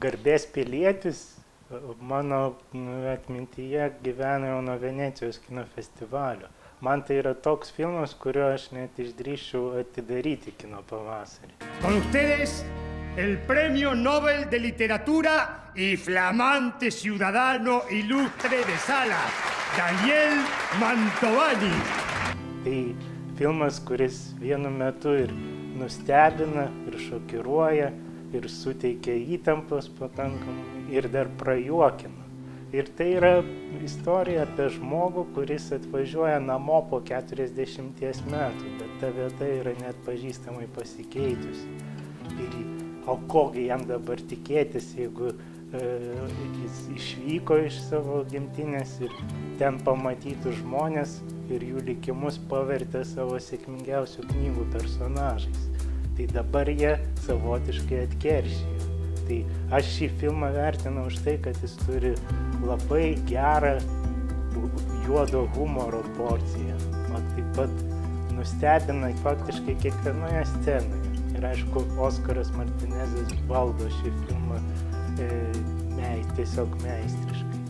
Garbės pilietis mano atmintyje gyvena jau nuo Venecijos kino festivalio. Man tai yra toks filmas, kurio aš net išdrįsčiau atidaryti kino pavasarį. Con ustedes, el Premio Nobel de Literatura y flamante ciudadano ilustre de Sala, Daniel Mantovani. Tai filmas, kuris vienu metu ir nustebina, ir šokiruoja, ir suteikia įtampos pakankamai, ir dar prajuokina. Ir tai yra istorija apie žmogų, kuris atvažiuoja namo po 40 metų, bet ta vieta yra net pažįstamai pasikeitusi. Ir o kogi jam dabar tikėtis, jeigu jis išvyko iš savo gimtinės ir ten pamatytų žmonės ir jų likimus pavertė savo sėkmingiausių knygų personažais. Tai dabar jie savotiškai atkeršijo. Tai aš šį filmą vertinu už tai, kad jis turi labai gerą juodo humoro porciją. O taip pat nustebina faktiškai kiekvienoje scenoje. Ir aišku, Oskaras Martinezas valdo šį filmą tiesiog meistriškai.